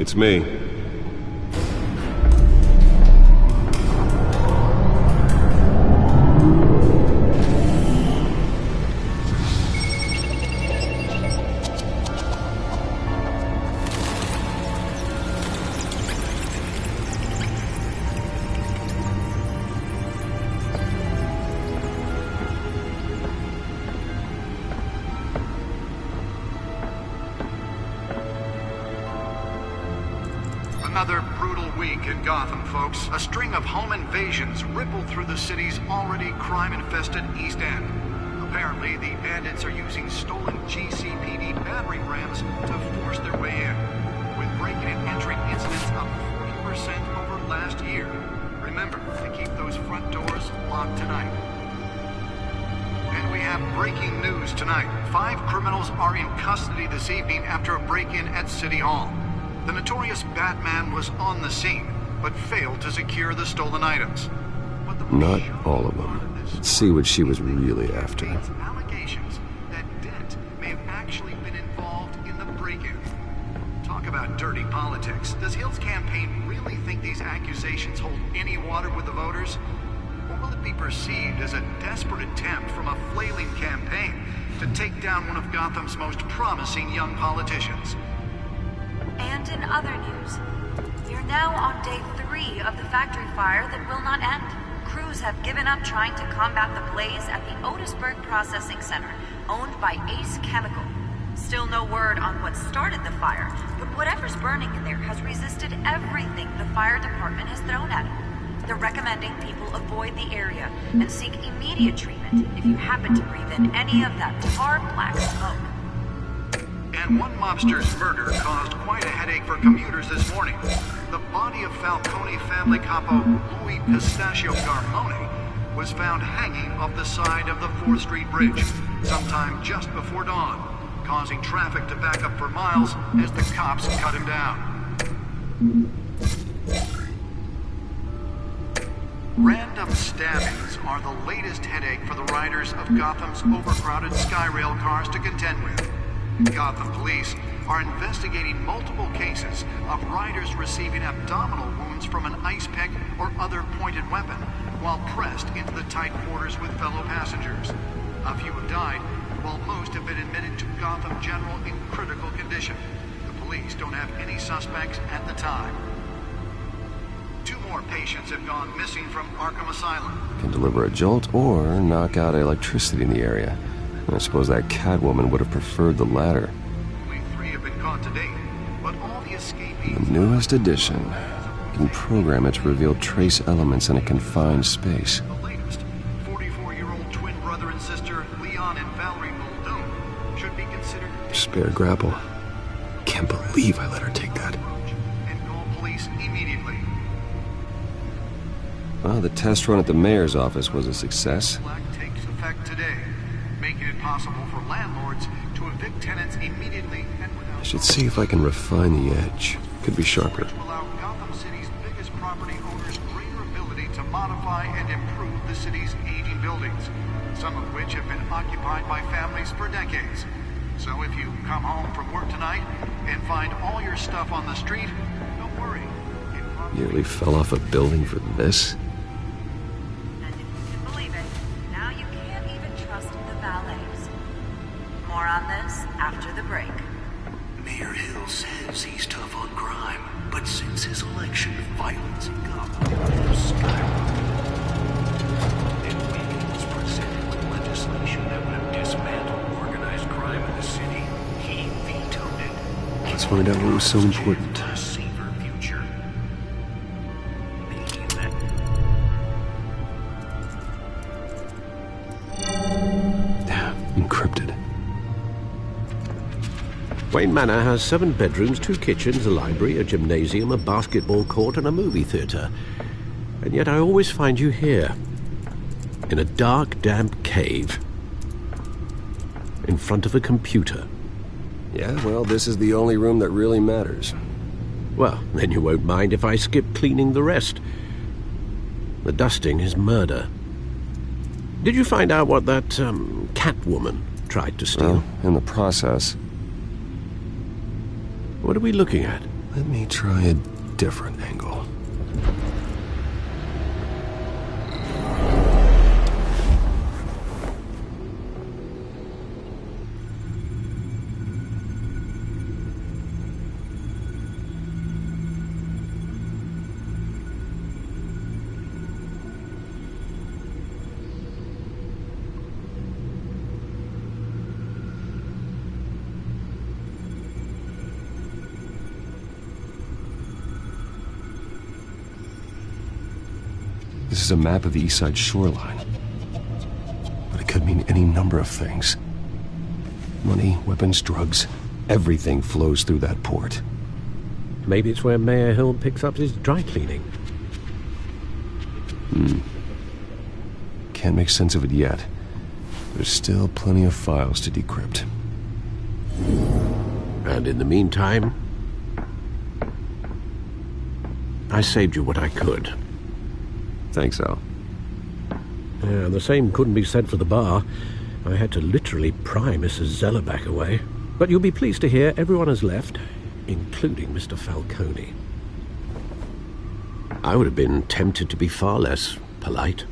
It's me. Another brutal week in Gotham, folks. A string of home invasions rippled through the city's already crime-infested East End. Apparently, the bandits are using stolen GCPD battering rams to force their way in, with break-in and entry incidents up 40% over last year. Remember to keep those front doors locked tonight. And we have breaking news tonight. 5 criminals are in custody this evening after a break-in at City Hall. The notorious Batman was on the scene, but failed to secure the stolen items. Not all of them. Let's see what she was really after. Allegations that Dent may have actually been involved in the break-in. Talk about dirty politics. Does Hill's campaign really think these accusations hold any water with the voters? Or will it be perceived as a desperate attempt from a flailing campaign to take down one of Gotham's most promising young politicians? And in other news, we are now on day 3 of the factory fire that will not end. Crews have given up trying to combat the blaze at the Otisburg Processing Center, owned by Ace Chemical. Still no word on what started the fire, but whatever's burning in there has resisted everything the fire department has thrown at it. They're recommending people avoid the area and seek immediate treatment if you happen to breathe in any of that tar black smoke. And one mobster's murder caused quite a headache for commuters this morning. The body of Falcone family capo Louis Pistachio Garmone was found hanging off the side of the 4th Street Bridge sometime just before dawn, causing traffic to back up for miles as the cops cut him down. Random stabbings are the latest headache for the riders of Gotham's overcrowded Skyrail cars to contend with. Gotham police are investigating multiple cases of riders receiving abdominal wounds from an ice pick or other pointed weapon while pressed into the tight quarters with fellow passengers. A few have died, while most have been admitted to Gotham General in critical condition. The police don't have any suspects at the time. 2 more patients have gone missing from Arkham Asylum. Can deliver a jolt or knock out electricity in the area. I suppose that Catwoman would have preferred the latter. Only 3 have been caught to date, but all the escapees... The newest edition. You can program it to reveal trace elements in a confined space. The latest, 44-year-old twin brother and sister Leon and Valerie Muldoon should be considered... Spare grapple. Can't believe I let her take that. And call police immediately. Well, the test run at the mayor's office was a success. Black takes effect today, making it possible for landlords to evict tenants immediately and without... I should see if I can refine the edge. Could be sharper. ...which will allow Gotham City's biggest property owners greater ability to modify and improve the city's aging buildings, some of which have been occupied by families for decades. So if you come home from work tonight and find all your stuff on the street, don't worry. Nearly fell off a building for this? And if you can believe it, now you can't even trust the valets. More on this after the break. Mayor Hill says he's tough on crime, but since his election, violence in Gotham has skyrocketed. And when he was presented with legislation that would have dismantled organized crime in the city, he vetoed it. Let's find out what was so important. For a safer future. Making that... Encrypted. Wayne Manor has 7 bedrooms, 2 kitchens, a library, a gymnasium, a basketball court, and a movie theatre. And yet I always find you here, in a dark, damp cave, in front of a computer. Yeah, well, this is the only room that really matters. Well, then you won't mind if I skip cleaning the rest. The dusting is murder. Did you find out what that, Catwoman tried to steal? Well, in the process. What are we looking at? Let me try a different angle. This is a map of the east side shoreline. But it could mean any number of things. Money, weapons, drugs, everything flows through that port. Maybe it's where Mayor Hill picks up his dry cleaning. Can't make sense of it yet. There's still plenty of files to decrypt. And in the meantime, I saved you what I could. Thanks, Al. Yeah, the same couldn't be said for the bar. I had to literally pry Mrs. Zeller back away. But you'll be pleased to hear everyone has left, including Mr. Falcone. I would have been tempted to be far less polite.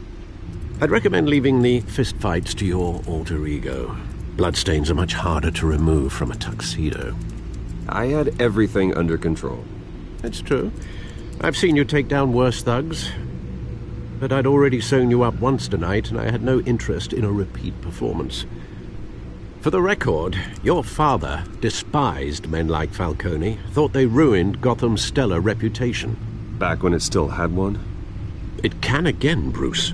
I'd recommend leaving the fistfights to your alter ego. Bloodstains are much harder to remove from a tuxedo. I had everything under control. It's true. I've seen you take down worse thugs. But I'd already sewn you up once tonight, and I had no interest in a repeat performance. For the record, your father despised men like Falcone, thought they ruined Gotham's stellar reputation. Back when it still had one? It can again, Bruce.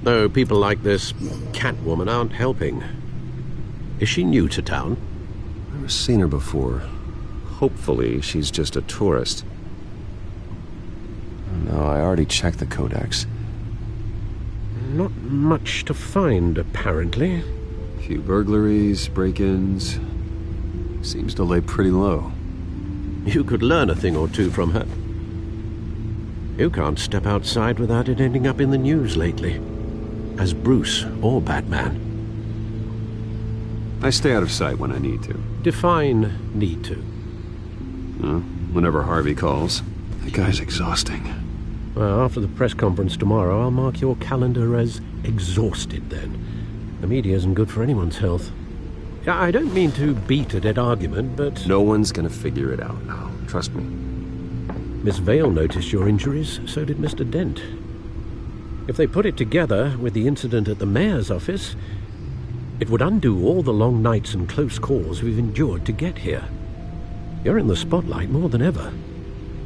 Though people like this Catwoman aren't helping. Is she new to town? Never seen her before. Hopefully, she's just a tourist. No, I already checked the codex. Not much to find, apparently. Few burglaries, break-ins. Seems to lay pretty low. You could learn a thing or two from her. You can't step outside without it ending up in the news lately. As Bruce or Batman. I stay out of sight when I need to. Define need to. Whenever Harvey calls. That guy's exhausting. Well, after the press conference tomorrow, I'll mark your calendar as exhausted then. The media isn't good for anyone's health. I don't mean to beat a dead argument, but... No one's gonna figure it out now. Trust me. Miss Vale noticed your injuries, so did Mr. Dent. If they put it together with the incident at the mayor's office, it would undo all the long nights and close calls we've endured to get here. You're in the spotlight more than ever.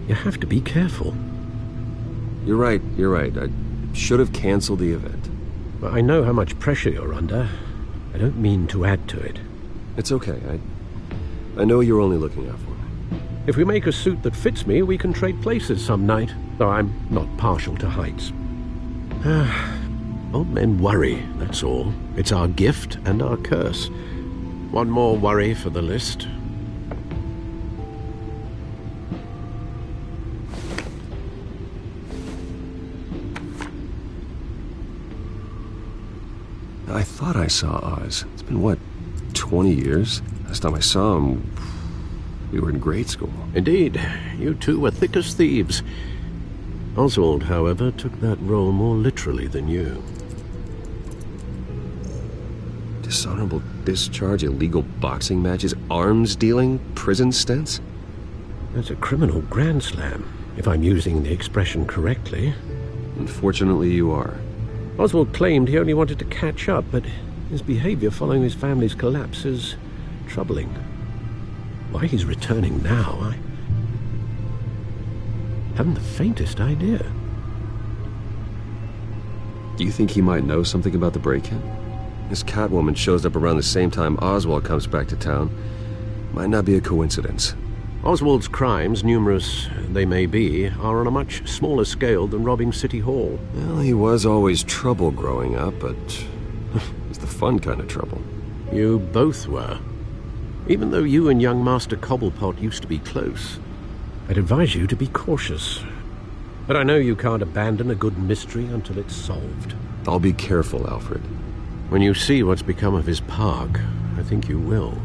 You have to be careful. You're right. I should have canceled the event. Well, I know how much pressure you're under. I don't mean to add to it. It's okay. I know you're only looking out for me. If we make a suit that fits me, we can trade places some night. Though I'm not partial to heights. Old men worry, that's all. It's our gift and our curse. One more worry for the list. I thought I saw Oz. It's been, what, 20 years? Last time I saw him, we were in grade school. Indeed. You two were thick as thieves. Oswald, however, took that role more literally than you. Dishonorable discharge, illegal boxing matches, arms dealing, prison stints? That's a criminal grand slam, if I'm using the expression correctly. Unfortunately, you are. Oswald claimed he only wanted to catch up, but his behavior following his family's collapse is troubling. Why he's returning now, I haven't the faintest idea. Do you think he might know something about the break-in? This Catwoman shows up around the same time Oswald comes back to town. Might not be a coincidence. Oswald's crimes, numerous they may be, are on a much smaller scale than robbing City Hall. Well, he was always trouble growing up, but it's the fun kind of trouble. You both were. Even though you and young Master Cobblepot used to be close, I'd advise you to be cautious. But I know you can't abandon a good mystery until it's solved. I'll be careful, Alfred. When you see what's become of his park, I think you will.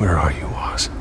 Where are you, Oz?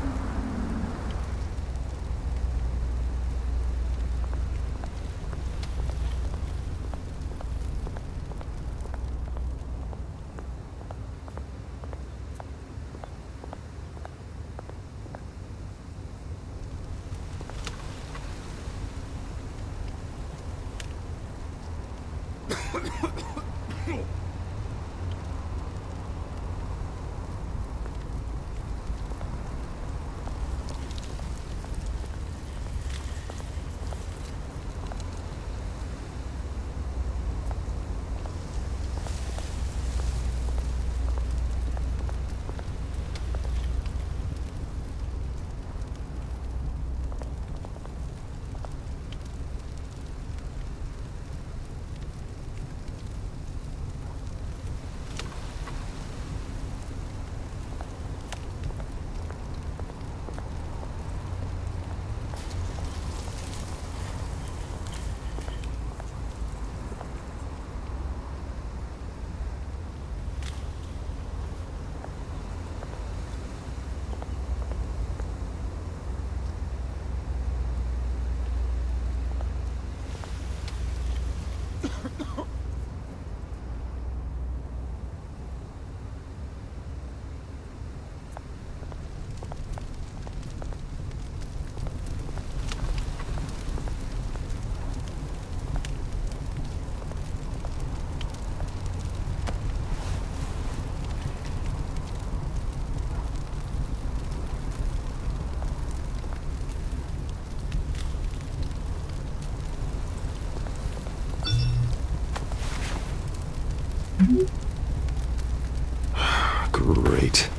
Great.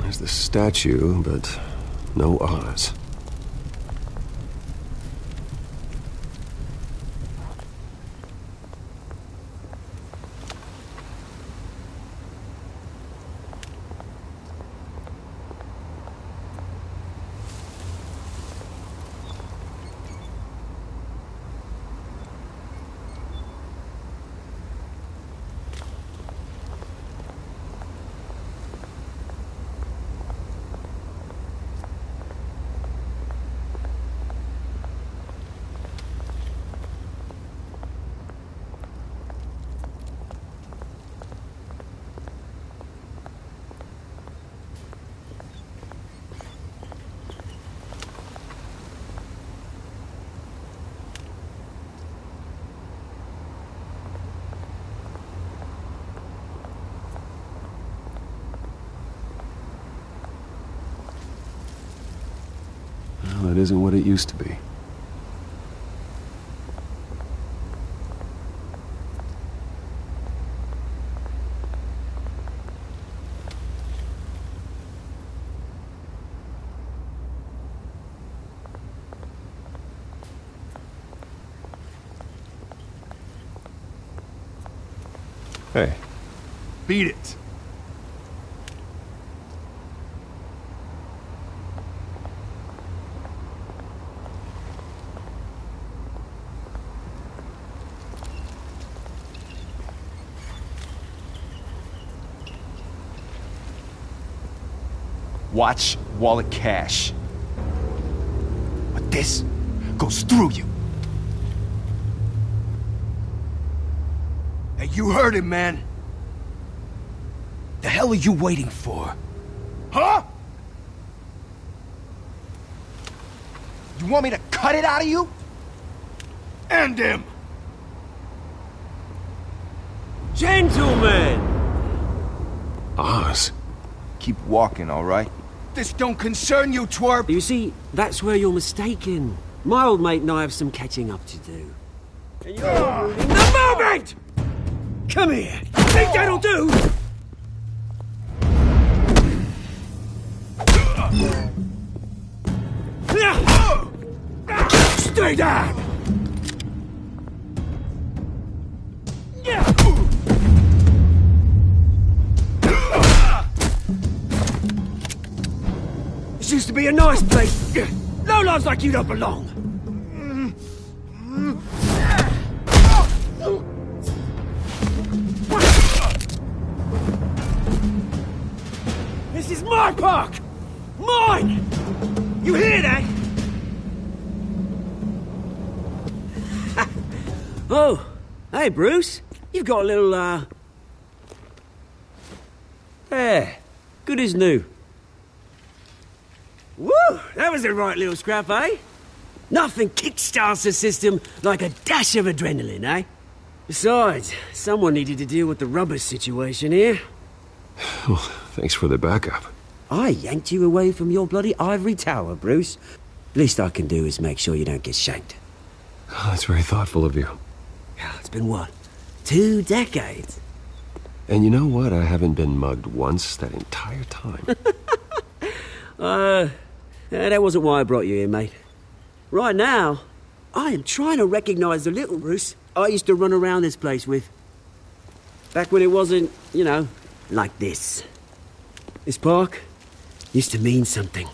There's the statue, but no Oz. Well, it isn't what it used to be. Hey. Beat it. Watch wallet cash. But this goes through you. Hey, you heard it, man. The hell are you waiting for? Huh? You want me to cut it out of you? End him! Gentlemen! Oz? Keep walking, all right? This don't concern you, twerp! You see, that's where you're mistaken. My old mate and I have some catching up to do. And you're ruining the moment! Come here! Think that'll do? Stay down! This used to be a nice place. Lowlifes like you don't belong. my park! Mine! You hear that? Oh, hey, Bruce. You've got a little, There. Good as new. Woo! That was a right little scrap, eh? Nothing kickstarts the system like a dash of adrenaline, eh? Besides, someone needed to deal with the rubber situation here. Well, thanks for the backup. I yanked you away from your bloody ivory tower, Bruce. Least I can do is make sure you don't get shanked. Oh, that's very thoughtful of you. It's been what? 2 decades? And you know what? I haven't been mugged once that entire time. That wasn't why I brought you here, mate. Right now, I am trying to recognize the little Bruce I used to run around this place with. Back when it wasn't, you know, like this. This park used to mean something.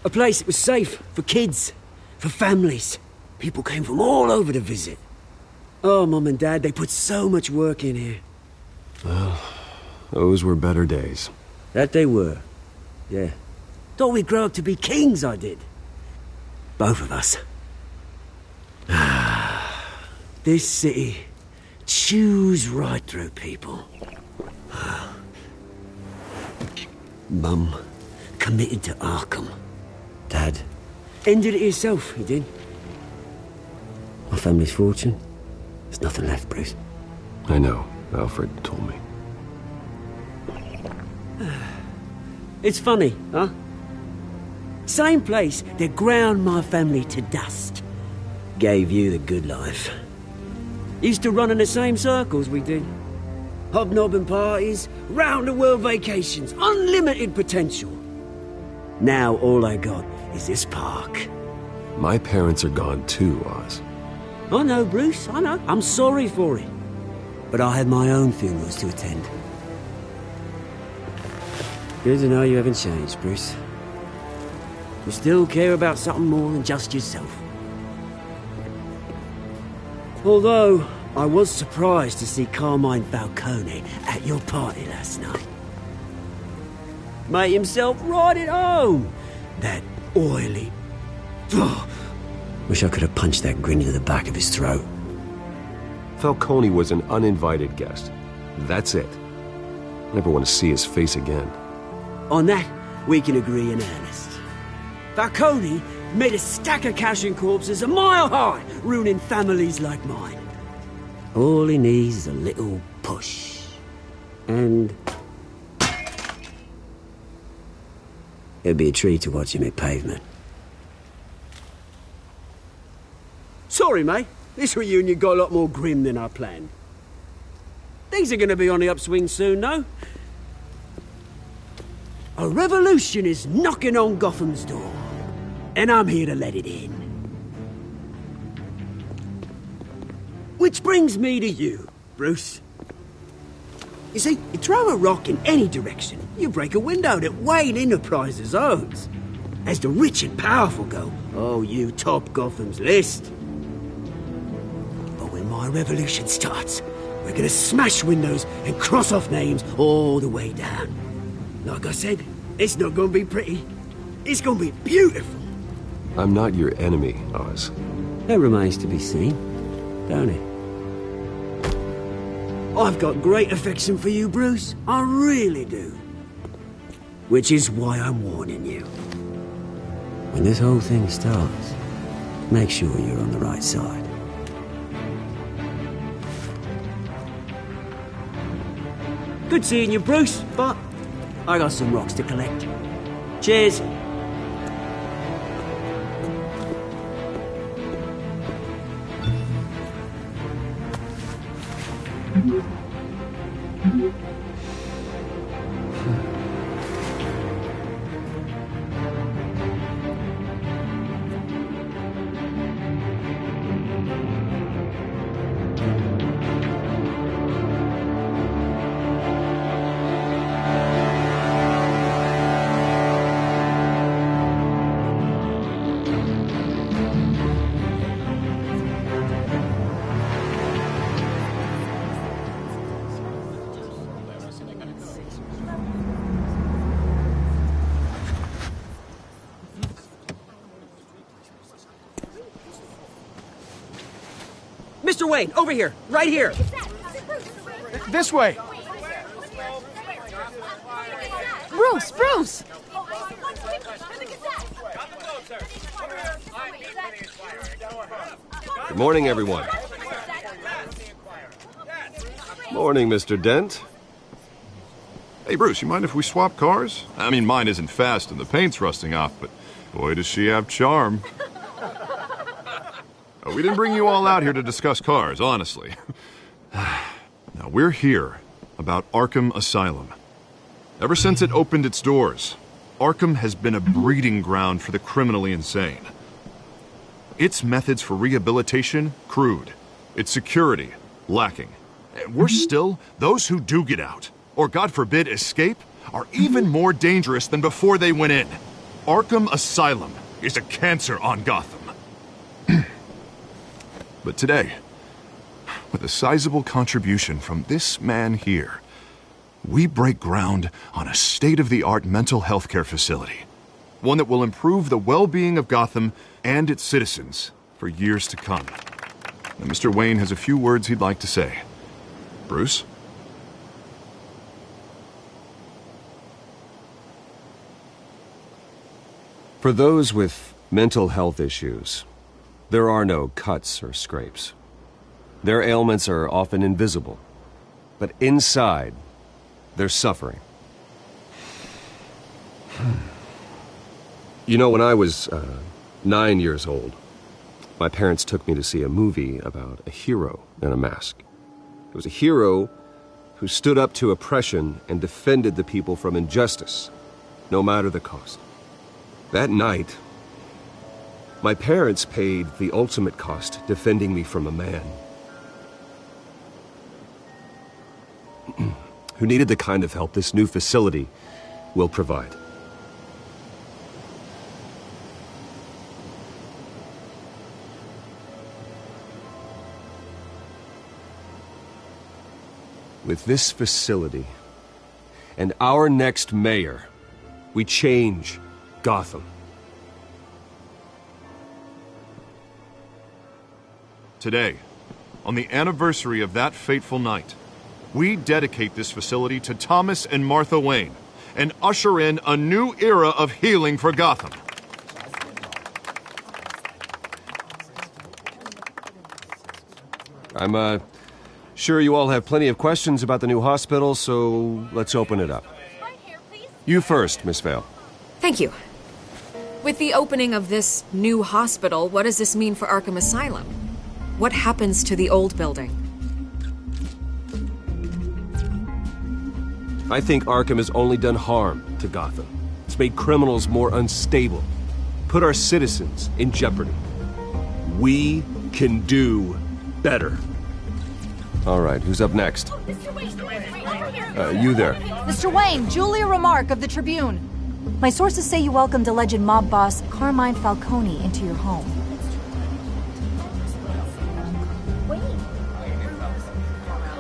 A place that was safe for kids, for families. People came from all over to visit. Oh, Mum and Dad, they put so much work in here. Well, those were better days. That they were. Yeah. Thought we'd grow up to be kings, I did. Both of us. This city chews right through people. Mum committed to Arkham. Dad ended it himself, he did. My family's fortune, there's nothing left, Bruce. I know. Alfred told me. It's funny, huh? Same place that ground my family to dust gave you the good life. Used to run in the same circles we did. Hobnobbing parties, round-the-world vacations, unlimited potential. Now all I got is this park. My parents are gone too, Oz. I know, Bruce, I know. I'm sorry for it. But I had my own funerals to attend. Good to know you haven't changed, Bruce. You still care about something more than just yourself. Although, I was surprised to see Carmine Falcone at your party last night. Made himself right at home. That oily... Wish I could have punched that grin into the back of his throat. Falcone was an uninvited guest. That's it. Never want to see his face again. On that, we can agree in earnest. Falcone made a stack of cash and corpses a mile high, ruining families like mine. All he needs is a little push. And... it'd be a treat to watch him hit pavement. Sorry, mate. This reunion got a lot more grim than I planned. Things are going to be on the upswing soon, though. A revolution is knocking on Gotham's door, and I'm here to let it in. Which brings me to you, Bruce. You see, you throw a rock in any direction, you break a window that Wayne Enterprises owns. As the rich and powerful go, oh, you top Gotham's list. But when my revolution starts, we're gonna smash windows and cross off names all the way down. Like I said, it's not gonna be pretty. It's gonna be beautiful. I'm not your enemy, Oz. That remains to be seen, don't it? I've got great affection for you, Bruce. I really do. Which is why I'm warning you. When this whole thing starts, make sure you're on the right side. Good seeing you, Bruce, but I got some rocks to collect. Cheers. Mr. Wayne, over here, right here. This way. Bruce! Good morning, everyone. Morning, Mr. Dent. Hey, Bruce, you mind if we swap cars? I mean, mine isn't fast and the paint's rusting off, but boy, does she have charm. We didn't bring you all out here to discuss cars, honestly. Now, we're here about Arkham Asylum. Ever since it opened its doors, Arkham has been a breeding ground for the criminally insane. Its methods for rehabilitation, crude. Its security, lacking. And worse still, those who do get out, or God forbid escape, are even more dangerous than before they went in. Arkham Asylum is a cancer on Gotham. But today, with a sizable contribution from this man here, we break ground on a state-of-the-art mental health care facility. One that will improve the well-being of Gotham and its citizens for years to come. Now, Mr. Wayne has a few words he'd like to say. Bruce? For those with mental health issues, there are no cuts or scrapes. Their ailments are often invisible, but inside, they're suffering. You know, when I was 9 years old, my parents took me to see a movie about a hero in a mask. It was a hero who stood up to oppression and defended the people from injustice, no matter the cost. That night, my parents paid the ultimate cost defending me from a man who needed the kind of help this new facility will provide. With this facility and our next mayor, we change Gotham. Today, on the anniversary of that fateful night, we dedicate this facility to Thomas and Martha Wayne and usher in a new era of healing for Gotham. I'm sure you all have plenty of questions about the new hospital, so let's open it up. You first, Miss Vale. Thank you. With the opening of this new hospital, what does this mean for Arkham Asylum? What happens to the old building? I think Arkham has only done harm to Gotham. It's made criminals more unstable, put our citizens in jeopardy. We can do better. All right, who's up next? You there. Mr. Wayne, Julia Remark of the Tribune. My sources say you welcomed alleged mob boss Carmine Falcone into your home.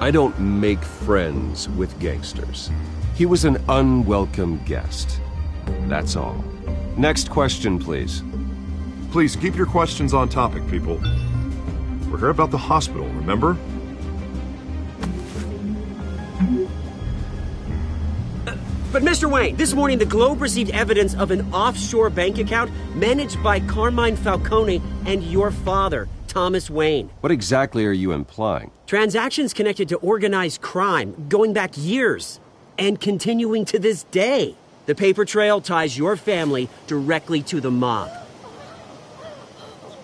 I don't make friends with gangsters. He was an unwelcome guest. That's all. Next question, please. Please keep your questions on topic, people. We're here about the hospital, remember? But Mr. Wayne, this morning the Globe received evidence of an offshore bank account managed by Carmine Falcone and your father, Thomas Wayne. What exactly are you implying? Transactions connected to organized crime going back years and continuing to this day. The paper trail ties your family directly to the mob.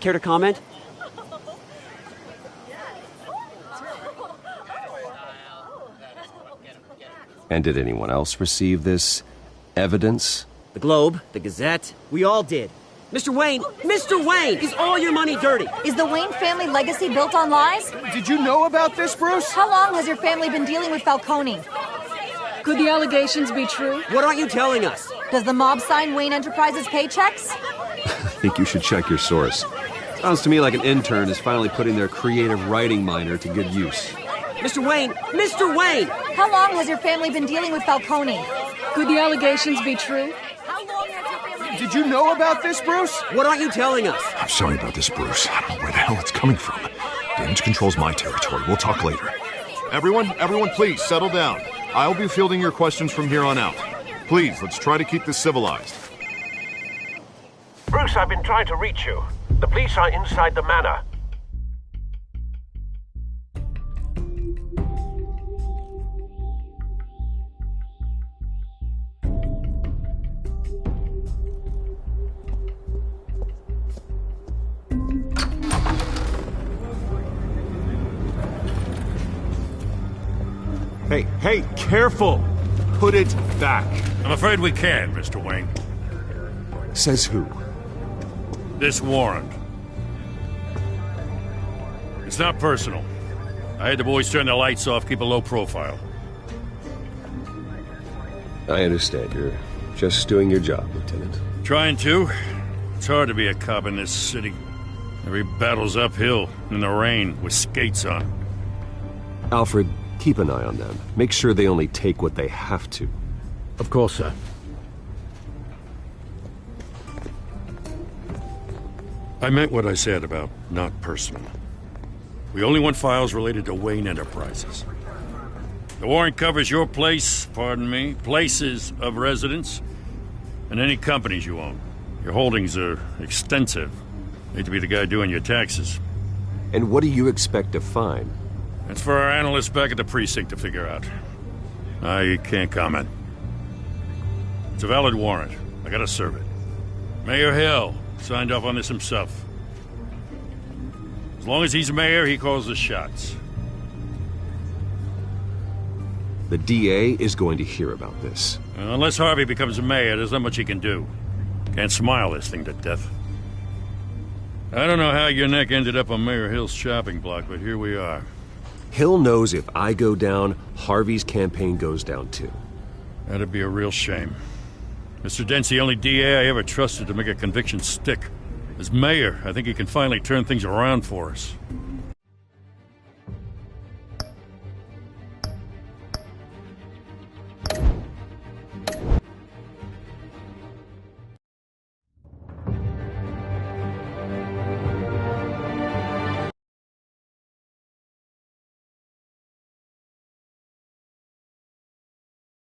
Care to comment? And did anyone else receive this evidence? The Globe, the Gazette, we all did. Mr. Wayne, is all your money dirty? Is the Wayne family legacy built on lies? Did you know about this, Bruce? How long has your family been dealing with Falcone? Could the allegations be true? What aren't you telling us? Does the mob sign Wayne Enterprises paychecks? I think you should check your source. Sounds to me like an intern is finally putting their creative writing minor to good use. Mr. Wayne! How long has your family been dealing with Falcone? Could the allegations be true? Did you know about this, Bruce? What aren't you telling us? I'm sorry about this, Bruce. I don't know where the hell it's coming from. Damage control's my territory. We'll talk later. Everyone, please, settle down. I'll be fielding your questions from here on out. Please, let's try to keep this civilized. Bruce, I've been trying to reach you. The police are inside the manor. Hey, careful! Put it back. I'm afraid we can't, Mr. Wayne. Says who? This warrant. It's not personal. I had the boys turn the lights off, keep a low profile. I understand. You're just doing your job, Lieutenant. Trying to. It's hard to be a cop in this city. Every battle's uphill, in the rain, with skates on. Alfred, keep an eye on them. Make sure they only take what they have to. Of course, sir. I meant what I said about not personal. We only want files related to Wayne Enterprises. The warrant covers your place, pardon me, places of residence, and any companies you own. Your holdings are extensive. Hate to be the guy doing your taxes. And what do you expect to find? That's for our analysts back at the precinct to figure out. I can't comment. It's a valid warrant. I gotta serve it. Mayor Hill signed off on this himself. As long as he's mayor, he calls the shots. The DA is going to hear about this. Unless Harvey becomes mayor, there's not much he can do. Can't smile this thing to death. I don't know how your neck ended up on Mayor Hill's shopping block, but here we are. Hill knows if I go down, Harvey's campaign goes down too. That'd be a real shame. Mr. Dent's the only DA I ever trusted to make a conviction stick. As mayor, I think he can finally turn things around for us.